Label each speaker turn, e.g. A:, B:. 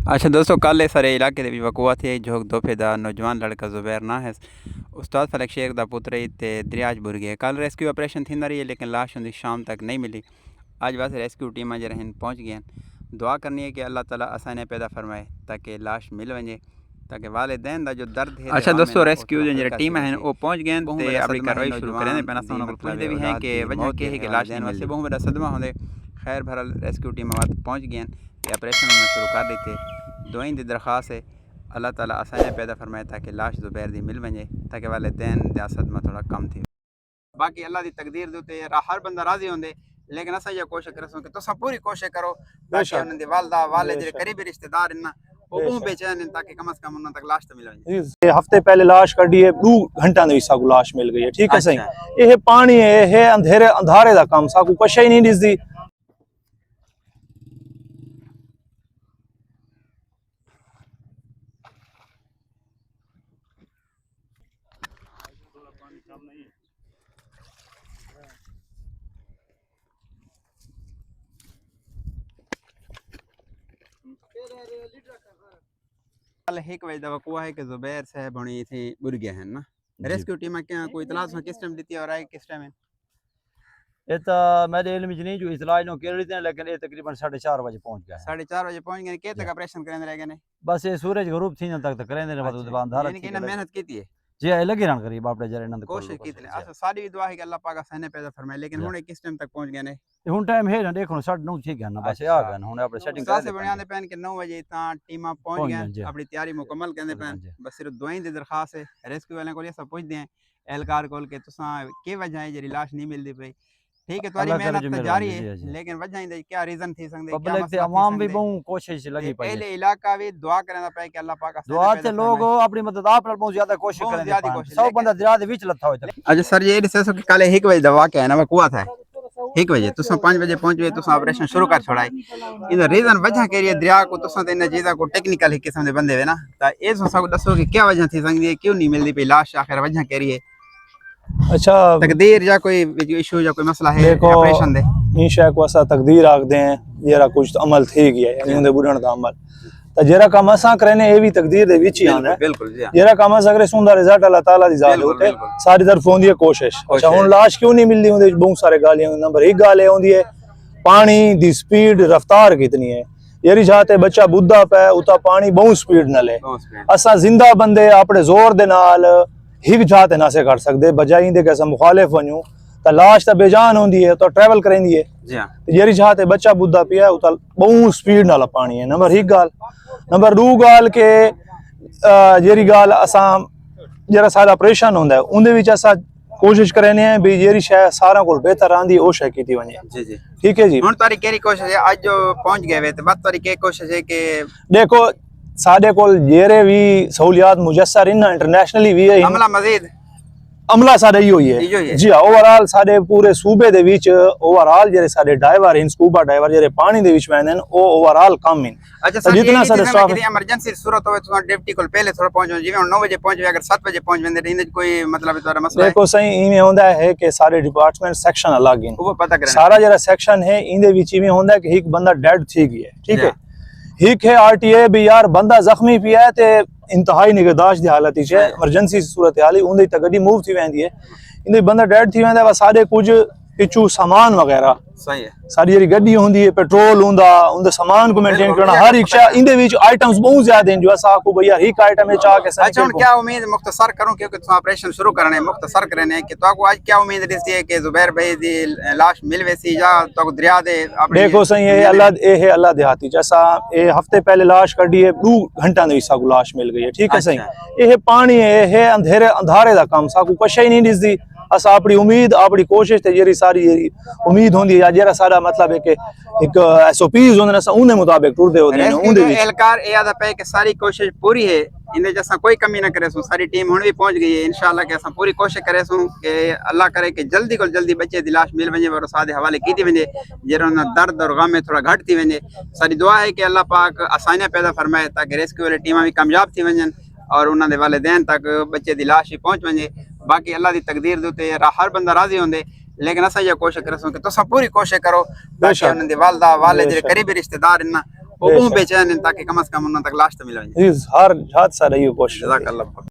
A: अच्छा दोस्तों, कल सारे इलाके दे वकूआ थे जो दोफे दा नौजवान लड़का जुबैर ना है उस्ताद फलक शेख दा पुत्र ही ते दरियाज बुर गए। कल रेस्क्यू ऑपरेशन थींदा रही है लेकिन लाश उनकी शाम तक नहीं मिली। आज बस रेस्क्यू टीम जरा पहुँच गए। दुआ करनी है कि अल्लाह ताला आसानी पैदा फरमाए ताकि लाश मिल वजे, ताकि वालिदैन दा जो दर्द है। अच्छा दोस्तों, रेस्क्यू जो टीम है वो पहुँच गए ते अपनी कार्रवाई शुरू करें। पहले पूछते भी हैं कि वजह क्या है कि लाश नहीं मिलती। बहुत बड़ा सदमा होंगे। खैर भरल रेस्क्यू टीम पहुँच गए, ऑपरेशन शुरू कर देते। दुआई दी दरख्वास्त है अल्लाह ताला आसानी पैदा फरमाए ताकि लाश जुबैर दी मिल वजे, ताकि वालिदैन दा सदमा थोड़ा कम थी। बाकी अल्लाह दी तकदीर दे उत्ते हर बंदा राजी होंदे, लेकिन असां ये कोशिश करसूं कि तुसां पूरी कोशिश करो ताकि उन्हां दी वालदा वालिद जेह्ड़े करीबी रिश्तेदार न वो बहुत बेचैन हैं ताकि कम से कम उन्हां तक लाश तो मिल वजे।
B: हफ्ते पहले लाश कड्डी है, 2 घंटा दे साकू लाश मिल गई है। ठीक है सही। ये पानी है, ये अंधेरे अंधारे दा काम साकू कशा ही नहीं दिसदी।
A: कल 1 बजे दा वकूआ है कि जुबैर साहब हुणी थी बुर गए हैं ना। रेस्क्यू टीम क्या कोई इतला किस टाइम दी और आए किस टाइम है?
C: ये तो मेरे इल्म नहीं जो इतला नो कर रही थी, लेकिन ये तकरीबन 4:30 बजे पहुंच गया।
A: 4:30 बजे पहुंच गए। के तक ऑपरेशन करने रह गए?
C: बस ये सूरज गरूब थी तक तो करेंगे ने बाद अंधारा
A: यानी कि ना मेहनत की थी
C: जी लगी रहन करीब आपने जरे नंद
A: कोशिश की थी। अच्छा सारी भी दुआ है कि अल्लाह पाक आसानी पैदा फरमाए। लेकिन हुणे किस टाइम तक पहुंच गए ने?
C: हुन टाइम है ना देखो 9:30 ठीक है ना, बस आ गए हुन अपने सेटिंग
A: कर दे बनियादे पैन के 9 बजे ता टीम पहुंच गए, अपनी तैयारी मुकम्मल करने पैन। बस सिर्फ दुआई दी दरखास्त है रेस्क्यू वाले को। सब पूछदे हैं एहलकार को के तुसा के वजह है जेरी लाश नहीं मिलदी पई। ठीक है, तुम्हारी मेहनत तो जारी है, लेकिन वजह क्या रीजन थी सकदे?
C: पब्लिक ते आवाम भी बहुत कोशिश लगी पई।
A: पहले इलाका भी दुआ करना पे कि अल्लाह पाक
C: दुआ ते लोग अपनी मदद आप बहुत ज्यादा कोशिश करें। सब बंदा दरिया दे विच लथा होए।
A: अच्छा सर, ये दसो कि कल 1 बजे दा वाकया है ना, वकूआ था 1 बजे, तुसा 5 बजे पहुंच गए, तुसा ऑपरेशन शुरू कर छोड़ाई। इधर रीजन वजह के लिए दरिया को तुसा ते इन चीज़ा को टेक्निकल किस्म दे बंदे वे ना, ता ए सब दसो कि क्या वजह थी सकदी है, क्यों नहीं मिलदी पई लाश, आखिर वजह के लिए?
B: अच्छा
A: तकदीर या कोई इशू या कोई मसला है ऑपरेशन दे?
B: इन शय को असा तकदीर आखदे हैं, जेरा कुछ अमल थी गया यानी उंदे बुढ़ण दा अमल तो जेरा काम असा करने ये भी तकदीर दे विच ही आंदा है।
A: बिल्कुल जी,
B: जेरा काम असा करे सुंदर रिजल्ट अल्लाह ताला दी जात होते सारी तरफ होंदी है कोशिश। अच्छा हुन लाश क्यों नहीं मिलदी? उंदे बहुत सारे गालियां। नंबर 1 गाल है होंदी है पानी दी स्पीड, रफ्तार कितनी है। येरी जाते बच्चा बुद्धा पे उता पानी बहुत स्पीड नाल है। असा जिंदा बंदे अपने जोर दे नाल हिक जाते ना से कर सकदे, बजाई दे के मुखालिफ वणू तो लाश तो बेजान होंदी है, तो ट्रैवल करेंदी है। जेरी जाते बच्चा बुद्धा पिया उता बहुत स्पीड नाल पानी है। नंबर 1 गाल। नंबर 2 गाल के जेरी गाल असा जरा सारा ऑपरेशन होंदा है उंदे विच असा कोशिश करने हैं भी जेरी शय सारा को बेहतर आंदी ओ शय कीती वने।
A: जी जी
B: ठीक है जी।
A: हुन तारी केरी कोशिश है आज जो पहुंच गए वे तो बात तारी के कोशिश है कि
B: देखो साडे कोल जेरे भी सहूलियात मुयसर इन इंटरनेशनली भी है।
A: अमला मजीद
B: अमला साडे ही होई है जी। ओवरऑल साडे पूरे सूबे दे विच ओवरऑल जेरे साडे ड्राइवर इन स्कूबा ड्राइवर जेरे पानी दे विच वेंदे ओ ओवरऑल कम इन। अच्छा सर, जितना साडे स्टाफ है इमरजेंसी सूरत होवे तो ड्यूटी कोल पहले थोड़ा पहुंचो, जिवे 9 बजे पहुंच अगर 7 बजे पहुंच वेंदे इन कोई मतलब तोरा मसला है? देखो सही इमे होंदा है कि सारे डिपार्टमेंट सेक्शन अलग इन,
A: वो पता करना
B: सारा जेरा सेक्शन है इंदे विच इमे होंदा है कि एक बंदा डेड थी गया। ठीक है, हिक है आरटीए भी यार बंदा जख्मी पिया है ते इंतहाई निगहदाश्त दी हालत है, इमरजेंसी सूरत हाल उंदे तक गड्डी मूव थी वेंदी है। इंदे बंदा डेड थी वेंदा सारे कुछ पिछू सामान वगैरह
A: सही है।
B: सारी जेरी गड्डी होंदी है पेट्रोल हुंदा उंदे सामान को मेंटेन करना हर एक शय इंदे विच आइटम्स बहुत ज्यादा हैं जो असा को भैया एक आइटम में चाह के।
A: अच्छा हुन क्या उम्मीद मुख्तसर करूं क्योंकि तुम ऑपरेशन शुरू करने मुख्तसर करने कि तो आज क्या उम्मीद रहती है कि जुबैर भाई दी लाश मिल वेसी या तो दरिया दे?
B: देखो सही है अल्लाह दे हाथी जैसा ए हफ्ते पहले लाश कड्डी है 2 घंटा दे साकू लाश मिल गई है। ठीक है सही। ये पानी है, ये अंधेरे अंधारे दा काम साकू कशा ही नहीं दिसदी। असा अपनी उम्मीद अपनी कोशिश ते जेरी सारी जेरी उम्मीद होंदी है जेरा सारा मतलब है कि एक एसओपीज होंदे न उन्हें मुताबिक टुरदे होते हैं उंदे विच
A: एहलकार ए आदा पे कि सारी कोशिश पूरी है इंदे जैसा कोई कमी ना करे। सारी टीम हुन भी पहुंच गई है इंशाल्लाह के पूरी कोशिश करे कि अल्लाह करे कि जल्दी को जल्दी बच्चे दी लाश मिल वने और सादे हवाले की थी वने जेरो ना दर्द और गम में थोड़ा घट थी वने। सारी दुआ है कि अल्लाह पाक आसानियां पैदा फरमाए ताकि रेस्क्यू वाली टीम भी कामयाब थी वजन और उन्हां दे वालिदैन तक बच्चे दी लाश ही पहुंच वने। बाकी अल्लाह दी तकदीर दे उत्ते हर बंदा राजी होंदे, लेकिन असा ये कोशिश करसूं कि तुसा पूरी कोशिश करो ताकि उन्हां दे वालदा वालिद जेह्ड़े करीबी रिश्तेदार न वो बेचैन हैं ताकि कम से कम उन तक लाश तो मिल वञे।
B: हर हादसा रही कोशिश।
A: जज़ाकल्लाह।